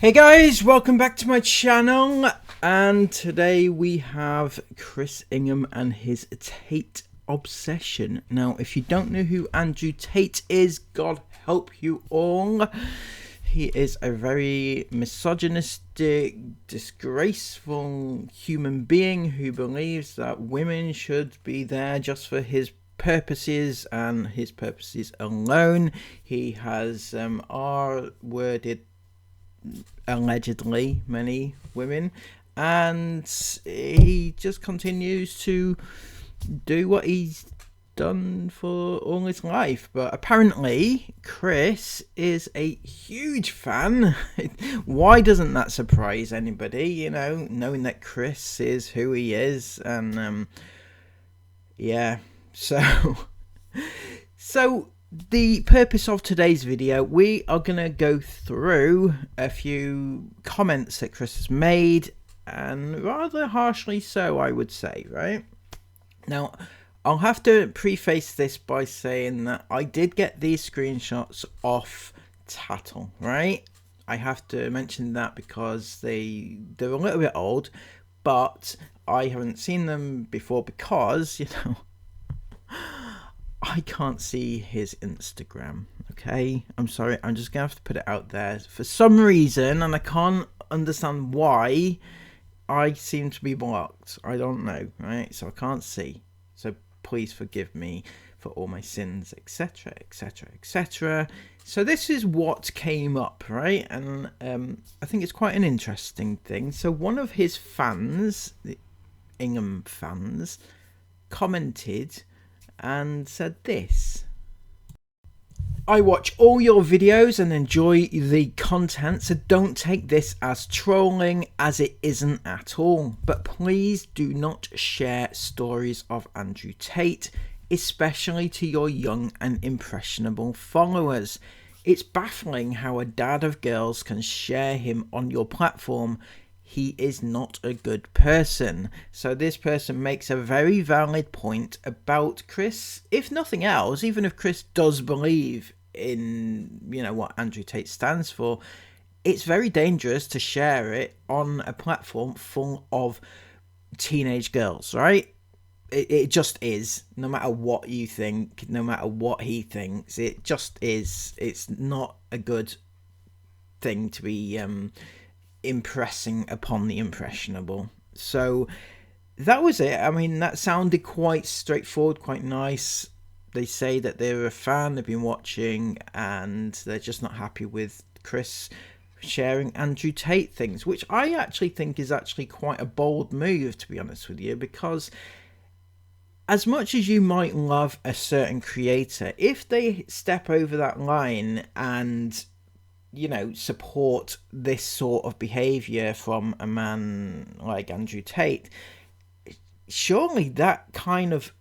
Hey guys, welcome back to my channel, and today we have Chris Ingham and his Tate obsession. Now, if you don't know who Andrew Tate is, God help you all. He is a very misogynistic, disgraceful human being who believes that women should be there just for his purposes and his purposes alone. He has R-worded allegedly many women, and he just continues to do what he's done for all his life. But apparently Chris is a huge fan. Why doesn't that surprise anybody, you know, knowing that Chris is who he is? And yeah, so the purpose of today's video, we are going to go through a few comments that Chris has made, and rather harshly so, I would say, right? Now, I'll have to preface this by saying that I did get these screenshots off Tate, right? I have to mention that because they're a little bit old, but I haven't seen them before because, you know, I can't see his Instagram, okay? I'm sorry, I'm just gonna have to put it out there. For some reason, and I can't understand why, I seem to be blocked. I don't know, right? So I can't see. So please forgive me for all my sins, etc, etc, etc. So this is what came up, right? And I think it's quite an interesting thing. So one of his fans, the Ingham fans, commented and said this: I watch all your videos and enjoy the content, so don't take this as trolling, as it isn't at all. But please do not share stories of Andrew Tate, especially to your young and impressionable followers. It's baffling how a dad of girls can share him on your platform. He is not a good person. So this person makes a very valid point about Chris. If nothing else, even if Chris does believe in, you know, what Andrew Tate stands for, it's very dangerous to share it on a platform full of teenage girls, right? It just is. No matter what you think, no matter what he thinks, it just is. It's not a good thing to be impressing upon the impressionable. So that was it. I mean, that sounded quite straightforward, quite nice. They say that they're a fan, they've been watching, and they're just not happy with Chris sharing Andrew Tate things, which I actually think is actually quite a bold move, to be honest with you, because as much as you might love a certain creator, if they step over that line and, you know, support this sort of behavior from a man like Andrew Tate, surely that kind of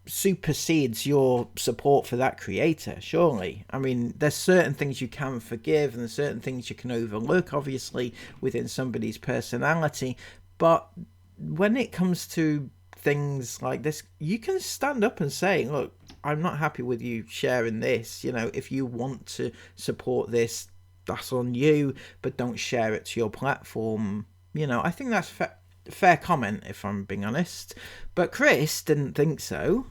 supersedes your support for that creator, surely. I mean, there's certain things you can forgive and there's certain things you can overlook, obviously, within somebody's personality, but when it comes to things like this, you can stand up and say, look, I'm not happy with you sharing this. You know, if you want to support this, that's on you, but don't share it to your platform. You know, I think that's fair comment, if I'm being honest. But Chris didn't think so.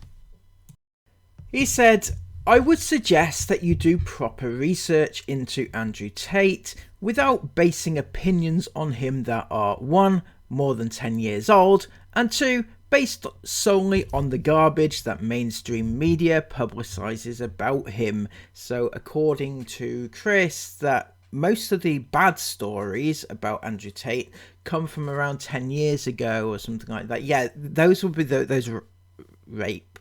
He said, I would suggest that you do proper research into Andrew Tate without basing opinions on him that are 1, more than 10 years old, and 2, based solely on the garbage that mainstream media publicizes about him. So according to Chris, that most of the bad stories about Andrew Tate come from around 10 years ago or something like that. Yeah, those would be those rape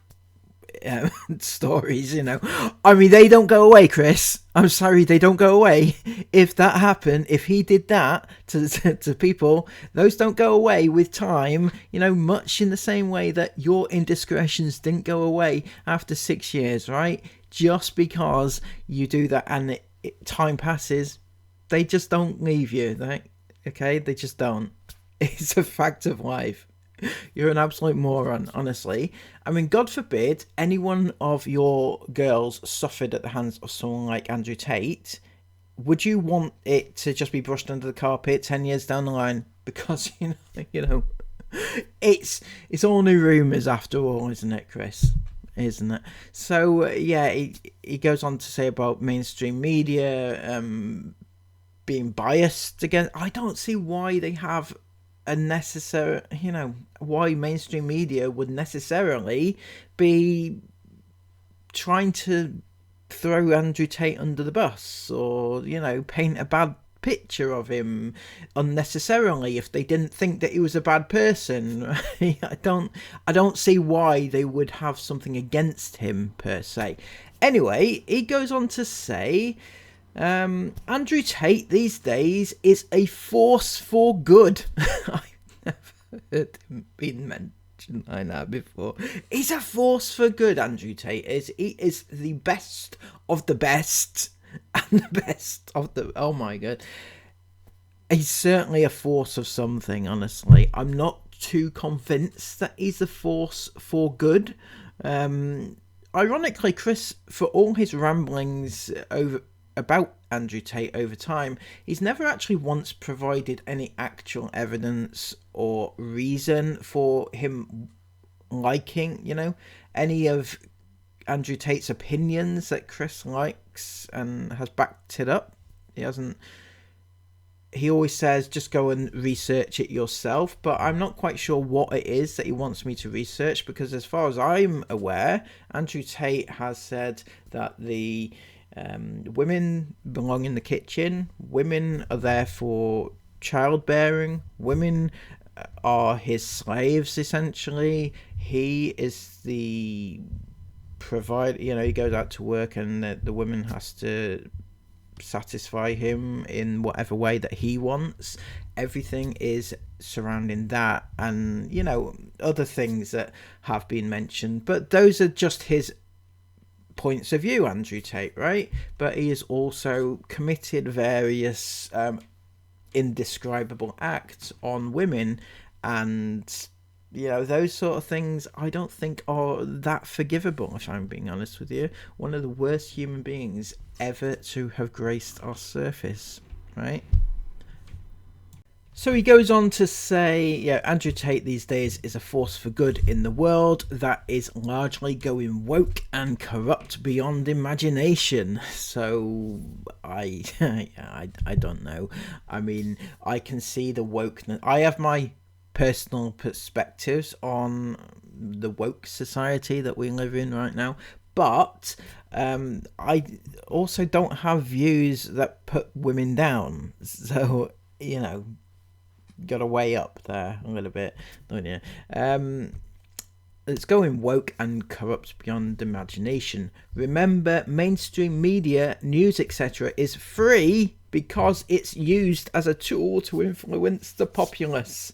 stories, you know. I mean, they don't go away, Chris. I'm sorry, they don't go away. If that happened, if he did that to people, those don't go away with time, you know, much in the same way that your indiscretions didn't go away after 6 years, right? Just because you do that and time passes, they just don't leave you, right? Okay, they just don't. It's a fact of life. You're an absolute moron, honestly. I mean, God forbid any one of your girls suffered at the hands of someone like Andrew Tate. would you want it to just be brushed under the carpet 10 years down the line? Because, you know, it's all new rumours after all, isn't it, Chris? Isn't it? So, yeah, he goes on to say about mainstream media being biased against. I don't see why they have a necessary, why mainstream media would necessarily be trying to throw Andrew Tate under the bus, or paint a bad picture of him unnecessarily if they didn't think that he was a bad person. I don't see why they would have something against him per se. Anyway, he goes on to say Andrew Tate these days is a force for good. I've never heard him being mentioned like that before. He's a force for good, Andrew Tate is. He is the best of the best and the best of the... Oh my god. He's certainly a force of something, honestly. I'm not too convinced that he's a force for good. Ironically, Chris, for all his ramblings about Andrew Tate over time, he's never actually once provided any actual evidence or reason for him liking, any of Andrew Tate's opinions that Chris likes and has backed it up. He always says, just go and research it yourself, but I'm not quite sure what it is that he wants me to research, because as far as I'm aware, Andrew Tate has said that the women belong in the kitchen, women are there for childbearing, women are his slaves, essentially. He is the provider, he goes out to work and the woman has to satisfy him in whatever way that he wants. Everything is surrounding that, and other things that have been mentioned, but those are just his points of view, Andrew Tate, right? But he has also committed various indescribable acts on women, and those sort of things I don't think are that forgivable, if I'm being honest with you. One of the worst human beings ever to have graced our surface, right? So he goes on to say, Andrew Tate these days is a force for good in the world that is largely going woke and corrupt beyond imagination. So I don't know. I mean, I can see the wokeness. I have my personal perspectives on the woke society that we live in right now, but I also don't have views that put women down. So got to weigh up there a little bit, don't you? It's going woke and corrupt beyond imagination. Remember, mainstream media, news, etc. is free because it's used as a tool to influence the populace,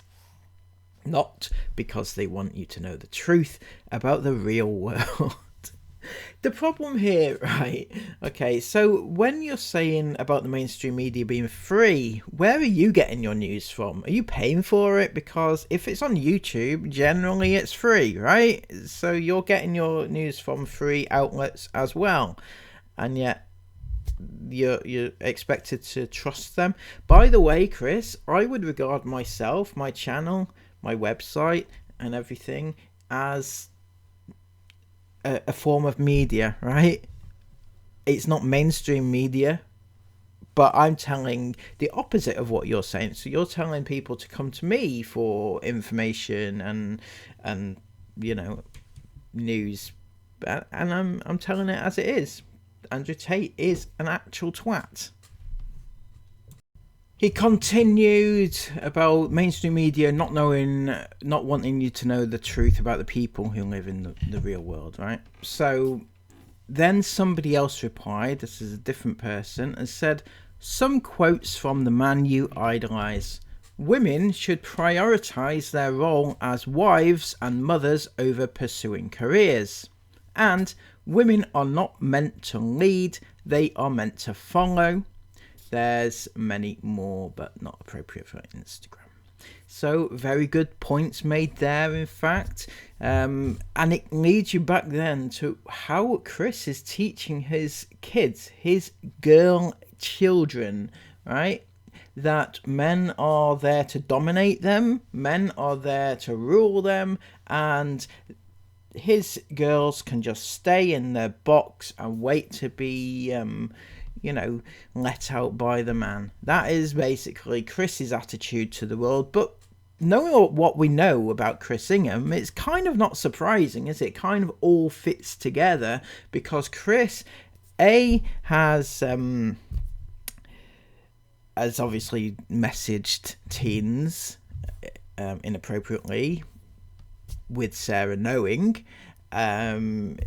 not because they want you to know the truth about the real world. The problem here, right? Okay, so when you're saying about the mainstream media being free, where are you getting your news from? Are you paying for it? Because if it's on YouTube, generally it's free, right? So you're getting your news from free outlets as well, and yet you're expected to trust them. By the way, Chris, I would regard myself, my channel, my website, and everything as a form of media, right? It's not mainstream media, but I'm telling the opposite of what you're saying. So you're telling people to come to me for information and news, and I'm telling it as it is. Andrew Tate is an actual twat. He continued about mainstream media not wanting you to know the truth about the people who live in the real world, right? So then somebody else replied, this is a different person, and said, some quotes from the man you idolize. Women should prioritize their role as wives and mothers over pursuing careers. And women are not meant to lead, they are meant to follow. There's many more, but not appropriate for Instagram. So very good points made there, in fact. And it leads you back then to how Chris is teaching his kids, his girl children, right? That men are there to dominate them, men are there to rule them, and his girls can just stay in their box and wait to be, let out by the man. That is basically Chris's attitude to the world. But knowing what we know about Chris Ingham, it's kind of not surprising, is it? It kind of all fits together, because Chris, has obviously messaged teens inappropriately, with Sarah knowing.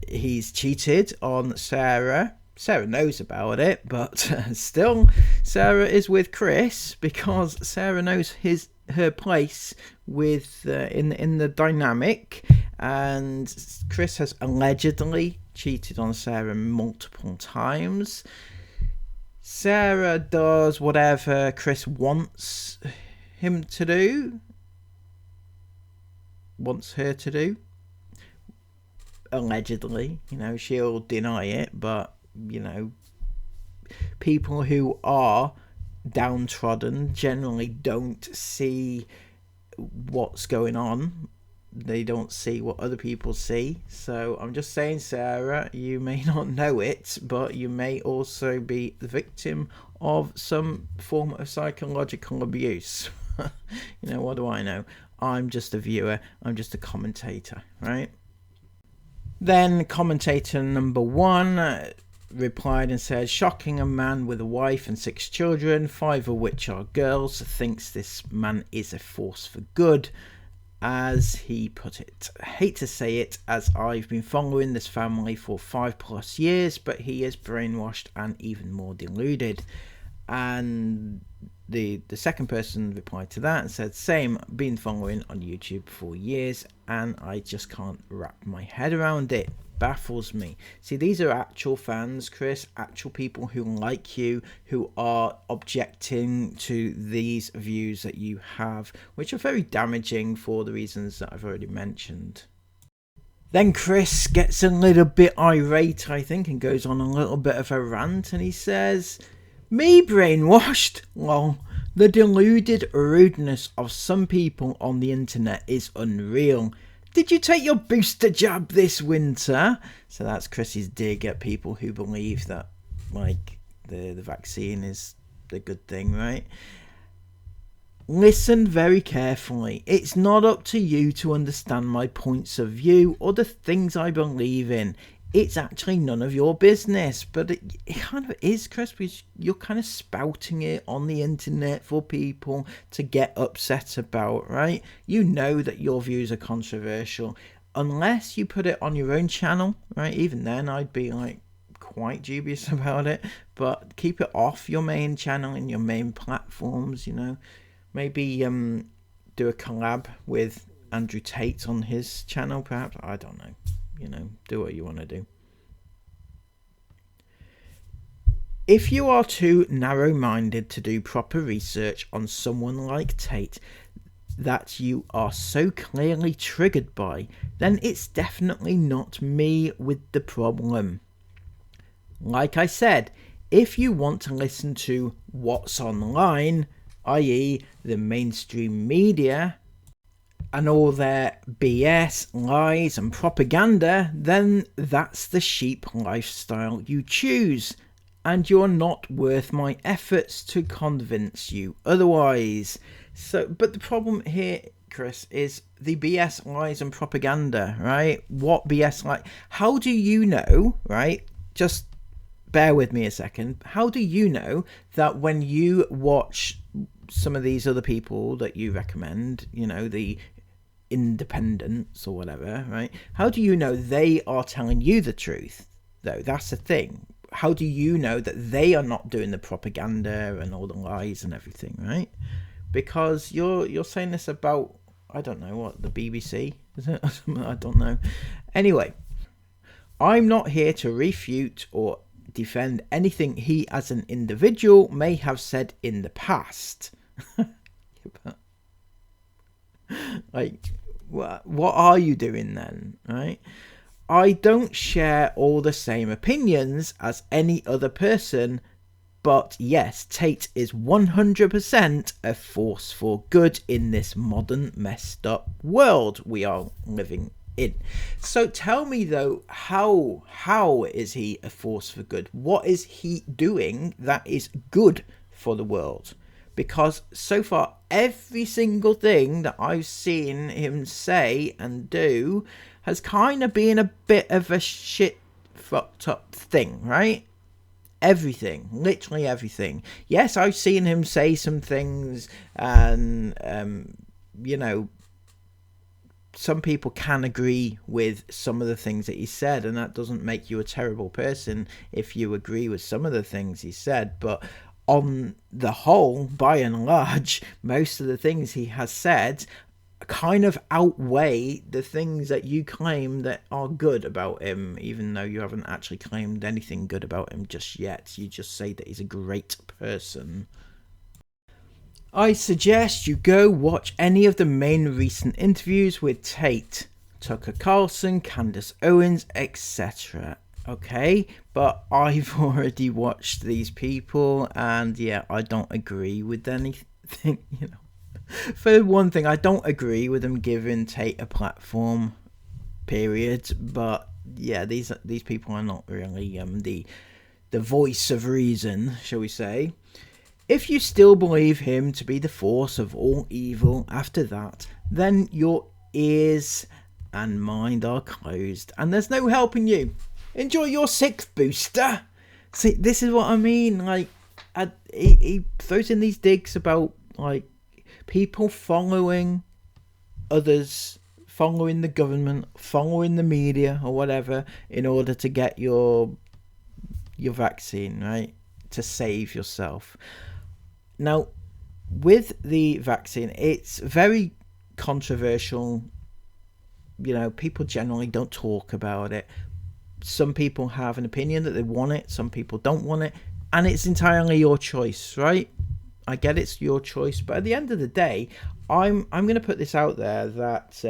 He's cheated on Sarah. Sarah knows about it, but still Sarah is with Chris because Sarah knows her place with in the dynamic, and Chris has allegedly cheated on Sarah multiple times. Sarah does whatever Chris wants her to do, allegedly. She'll deny it, but people who are downtrodden generally don't see what's going on. They don't see what other people see. So I'm just saying, Sarah, you may not know it, but you may also be the victim of some form of psychological abuse. What do I know? I'm just a viewer. I'm just a commentator, right? Then commentator number 1 replied and said, shocking, a man with a wife and 6 children, 5 of which are girls, thinks this man is a force for good, as he put it. I hate to say it, as I've been following this family for 5+ years, but he is brainwashed and even more deluded. And the second person replied to that and said, same, been following on YouTube for years, and I just can't wrap my head around it. Baffles me. See, these are actual fans, Chris, actual people who like you, who are objecting to these views that you have, which are very damaging for the reasons that I've already mentioned. Then Chris gets a little bit irate, I think, and goes on a little bit of a rant, and he says, me brainwashed? Well, the deluded rudeness of some people on the internet is unreal. Did you take your booster jab this winter? So that's Chris's dig at people who believe that, the vaccine is the good thing, right? Listen very carefully. It's not up to you to understand my points of view or the things I believe in. It's actually none of your business. But it kind of is, Chris, because you're kind of spouting it on the internet for people to get upset about, right? You know that your views are controversial. Unless you put it on your own channel, right? Even then, I'd be quite dubious about it. But keep it off your main channel and your main platforms, Maybe do a collab with Andrew Tate on his channel, perhaps. I don't know. Do what you want to do. If you are too narrow-minded to do proper research on someone like Tate that you are so clearly triggered by, then it's definitely not me with the problem. Like I said, if you want to listen to what's online, i.e. the mainstream media, and all their BS, lies and propaganda, then that's the sheep lifestyle you choose, and you're not worth my efforts to convince you otherwise. But the problem here, Chris, is the BS, lies and propaganda, right? What BS how do you know, right? Just bear with me a second. How do you know that when you watch some of these other people that you recommend, the independents or whatever, right? How do you know they are telling you the truth, though? That's the thing. How do you know that they are not doing the propaganda and all the lies and everything, right? Because you're saying this about, I don't know, what, the BBC? Is it? I don't know. Anyway, I'm not here to refute or defend anything he as an individual may have said in the past. What are you doing then, right? I don't share all the same opinions as any other person, But yes, Tate is 100% a force for good in this modern, messed up world we are living in. So tell me though, how is he a force for good? What is he doing that is good for the world? Because so far, every single thing that I've seen him say and do has kind of been a bit of a shit fucked up thing, right? Everything, literally everything. Yes, I've seen him say some things, and you know, some people can agree with some of the things that he said, and that doesn't make you a terrible person if you agree with some of the things he said. But on the whole, by and large, most of the things he has said kind of outweigh the things that you claim that are good about him, even though you haven't actually claimed anything good about him just yet. You just say that he's a great person. I suggest you go watch any of the main recent interviews with Tate, Tucker Carlson, Candace Owens, etc. Okay, but I've already watched these people, and yeah, I don't agree with anything, you know. For one thing, I don't agree with them giving Tate a platform, period. But yeah, these people are not really the voice of reason, shall we say. If you still believe him to be the force of all evil after that, then your ears and mind are closed, and there's no helping you. Enjoy your sixth booster. See, this is what I mean. Like, he throws in these digs about like people following others, following the government, following the media or whatever in order to get your vaccine, right? To save yourself. Now, with the vaccine, it's very controversial. You know, people generally don't talk about it. Some people have an opinion that they want it, some people don't want it, and it's entirely your choice, right? I get it's your choice, but at the end of the day, I'm going to put this out there that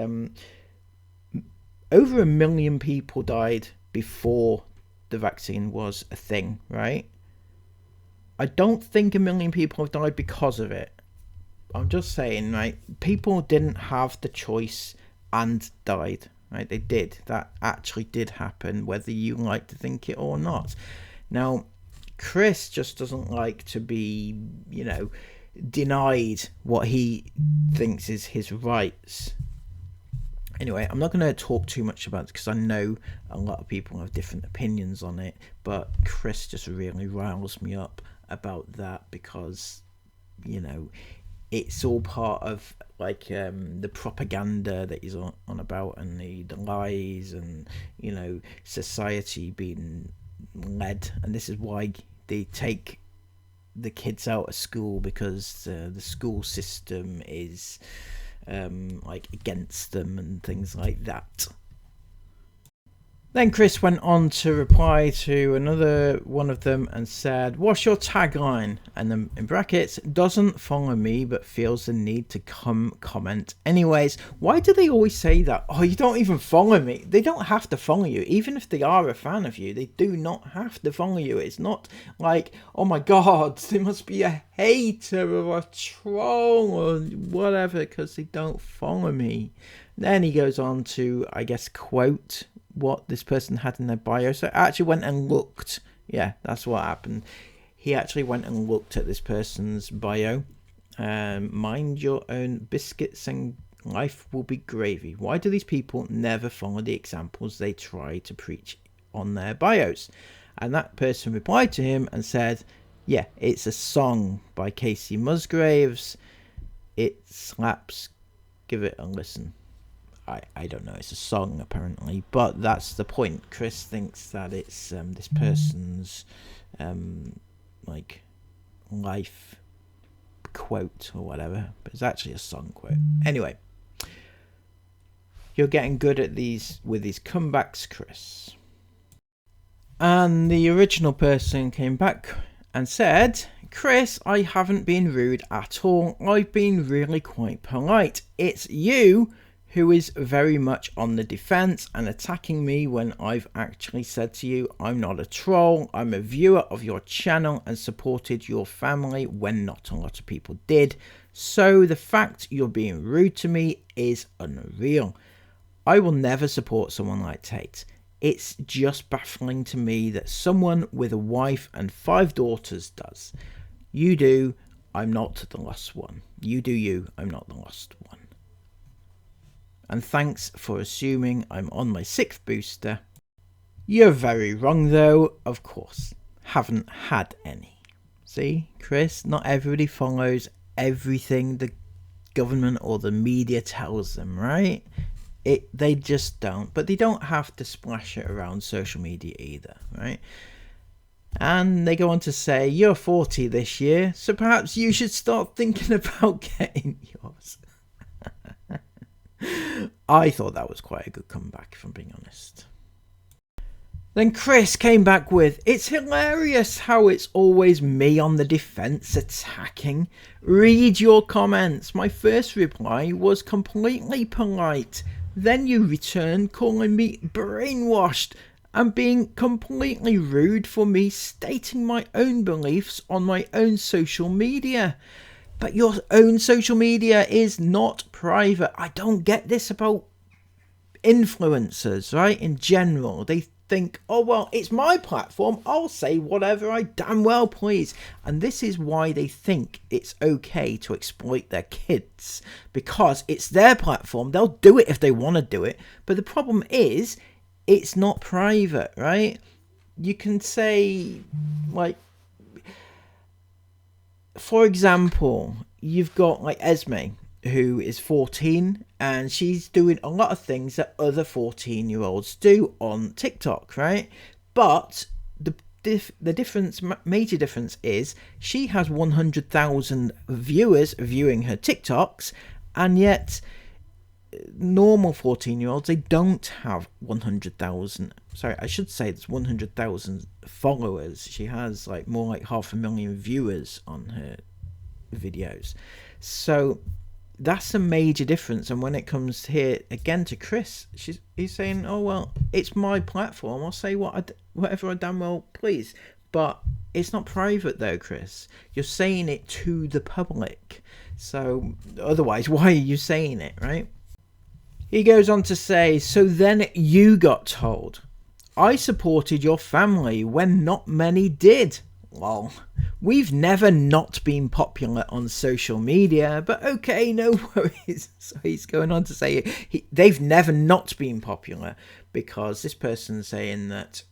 over 1 million people died before the vaccine was a thing, right? I don't think 1 million people have died because of it. I'm just saying, right? People didn't have the choice and died, right? They did. That actually did happen, whether you like to think it or not. Now, Chris just doesn't like to be, you know, denied what he thinks is his rights. Anyway, I'm not going to talk too much about it because I know a lot of people have different opinions on it, but Chris just really riles me up about that because, you know, it's all part of like the propaganda that he's on about, and the lies, and, you know, society being led. And this is why they take the kids out of school, because the school system is like against them and things like that. Then Chris went on to reply to another one of them and said, "What's your tagline?" And then in brackets, "Doesn't follow me but feels the need to comment anyways." Why do they always say that? Oh, you don't even follow me. They don't have to follow you. Even if they are a fan of you, they do not have to follow you. It's not like, oh my god, they must be a hater or a troll or whatever because they don't follow me. Then he goes on to, I guess, quote what this person had in their bio. So I actually went and looked. Yeah, that's what happened. He actually went and looked at this person's bio. Mind your own biscuits and life will be gravy. Why do these people never follow the examples they try to preach on their bios? And that person replied to him and said, yeah, it's a song by Casey Musgraves. It slaps. Give it a listen. I don't know, it's a song apparently, but that's the point. Chris thinks that it's this person's like life quote or whatever, but it's actually a song quote. Anyway, you're getting good at these with these comebacks, Chris. And the original person came back and said, "Chris, I haven't been rude at all. I've been really quite polite. It's you who is very much on the defense and attacking me when I've actually said to you, I'm not a troll, I'm a viewer of your channel and supported your family when not a lot of people did. So the fact you're being rude to me is unreal. I will never support someone like Tate. It's just baffling to me that someone with a wife and 5 daughters does. You do, I'm not the lost one. You do you, I'm not the lost one. And thanks for assuming I'm on my 6th booster. You're very wrong though, of course. Haven't had any. See, Chris, not everybody follows everything the government or the media tells them, right? They just don't. But they don't have to splash it around social media either, right? And they go on to say, you're 40 this year, so perhaps you should start thinking about getting yours. I thought that was quite a good comeback, if I'm being honest. Then Chris came back with, it's hilarious how it's always me on the defense attacking. Read your comments. My first reply was completely polite. Then you returned calling me brainwashed and being completely rude for me stating my own beliefs on my own social media. But your own social media is not private. I don't get this about influencers, right? In general, they think, oh, well, it's my platform. I'll say whatever I damn well please. And this is why they think it's okay to exploit their kids. Because it's their platform. They'll do it if they want to do it. But the problem is, it's not private, right? You can say, like, for example, you've got like Esme, who is 14, and she's doing a lot of things that other 14-year-olds do on TikTok, right? But the difference, major difference is she has 100,000 viewers viewing her TikToks, and yet normal 14-year-olds, they don't have 100,000. Sorry, I should say it's 100,000 followers. She has like more like 500,000 viewers on her videos. So that's a major difference. And when it comes here again to Chris, he's saying, oh, well, it's my platform. I'll say whatever I damn well please. But it's not private though, Chris. You're saying it to the public. So otherwise, why are you saying it, right? He goes on to say, so then you got told. I supported your family when not many did. Well, we've never not been popular on social media, but okay, no worries. So he's going on to say they've never not been popular, because this person's saying that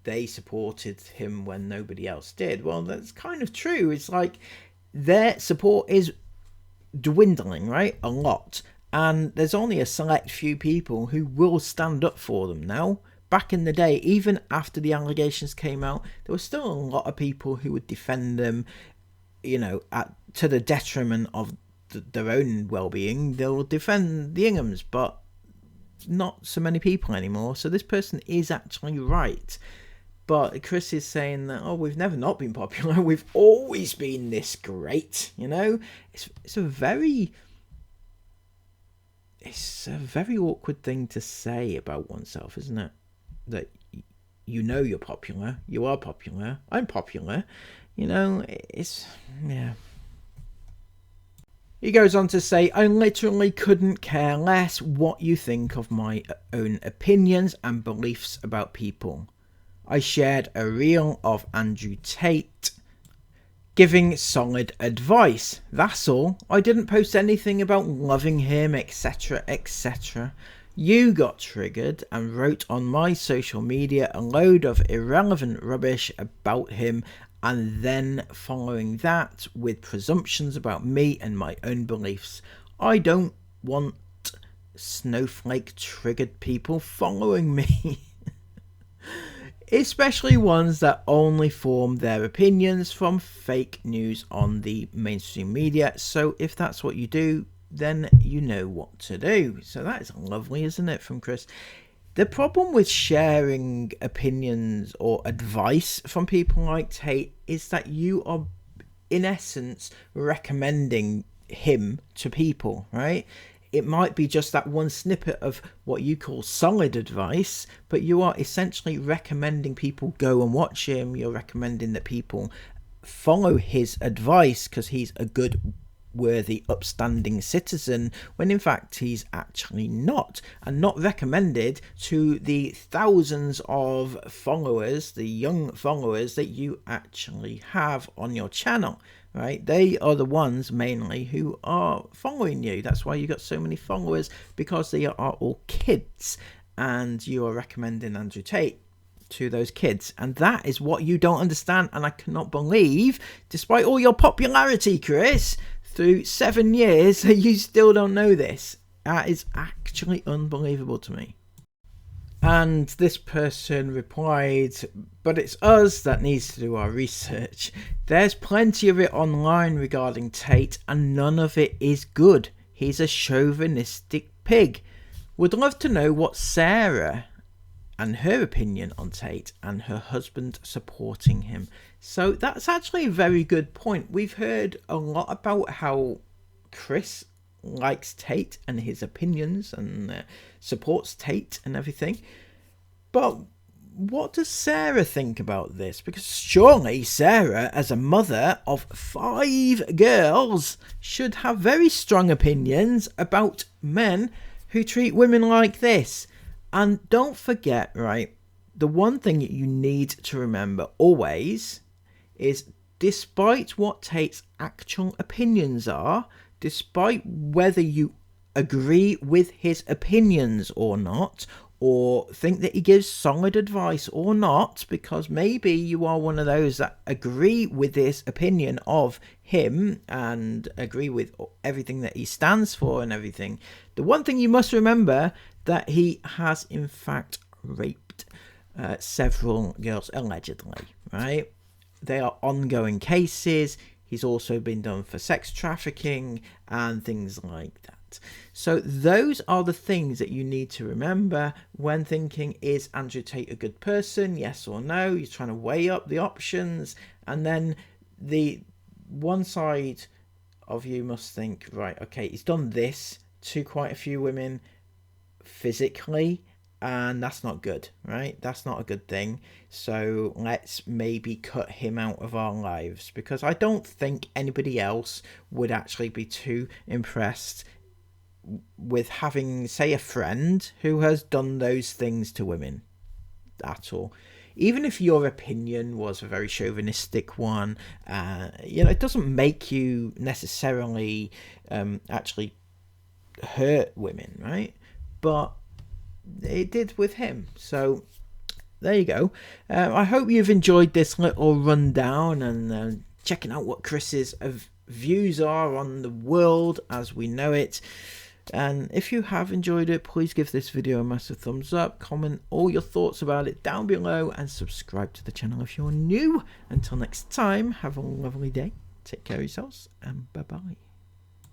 they supported him when nobody else did. Well, that's kind of true. It's like their support is dwindling, right? A lot. And there's only a select few people who will stand up for them now. Back in the day, even after the allegations came out, there was still a lot of people who would defend them, you know, to the detriment of their own well-being. They'll defend the Inghams, but not so many people anymore. So this person is actually right. But Chris is saying that, oh, we've never not been popular. We've always been this great, you know. It's a very awkward thing to say about oneself, isn't it? That you know you're popular, you are popular, I'm popular, you know, yeah. He goes on to say, I literally couldn't care less what you think of my own opinions and beliefs about people. I shared a reel of Andrew Tate giving solid advice. That's all. I didn't post anything about loving him, etc, etc. You got triggered and wrote on my social media a load of irrelevant rubbish about him, and then following that with presumptions about me and my own beliefs. I don't want snowflake triggered people following me. Especially ones that only form their opinions from fake news on the mainstream media. So if that's what you do, then you know what to do. So that is lovely, isn't it, from Chris? The problem with sharing opinions or advice from people like Tate is that you are, in essence, recommending him to people, right? it might be just that one snippet of what you call solid advice, but you are essentially recommending people go and watch him. You're recommending that people follow his advice because he's a good, worthy, upstanding citizen, when in fact he's actually not, and not recommended to the thousands of followers, the young followers that you actually have on your channel, right? They are the ones mainly who are following you. That's why you got so many followers, because they are all kids, and you are recommending Andrew Tate to those kids, and that is what you don't understand. And I cannot believe, despite all your popularity, Chris, through 7 years, you still don't know this. That is actually unbelievable to me. And this person replied, but it's us that needs to do our research. There's plenty of it online regarding Tate, and none of it is good. He's a chauvinistic pig. Would love to know what Sarah and her opinion on Tate and her husband supporting him. So that's actually a very good point. We've heard a lot about how Chris likes Tate and his opinions and supports Tate and everything. But what does Sarah think about this? Because surely Sarah, as a mother of 5 girls, should have very strong opinions about men who treat women like this. And don't forget, right, the one thing that you need to remember always is, despite what Tate's actual opinions are, despite whether you agree with his opinions or not, or think that he gives solid advice or not, because maybe you are one of those that agree with this opinion of him and agree with everything that he stands for and everything, the one thing you must remember, that he has in fact raped several girls, allegedly, right? They are ongoing cases. He's also been done for sex trafficking and things like that. So those are the things that you need to remember when thinking, is Andrew Tate a good person? Yes or no? You're trying to weigh up the options, and then the one side of you must think, right, okay, he's done this to quite a few women physically, and that's not good, right? That's not a good thing. So let's maybe cut him out of our lives, because I don't think anybody else would actually be too impressed with having, say, a friend who has done those things to women at all. Even if your opinion was a very chauvinistic one, it doesn't make you necessarily actually hurt women, right? But it did with him. So there you go. I hope you've enjoyed this little rundown and checking out what Chris's views are on the world as we know it. And if you have enjoyed it, please give this video a massive thumbs up, comment all your thoughts about it down below, and subscribe to the channel if you're new. Until next time, have a lovely day, take care of yourselves, and bye bye.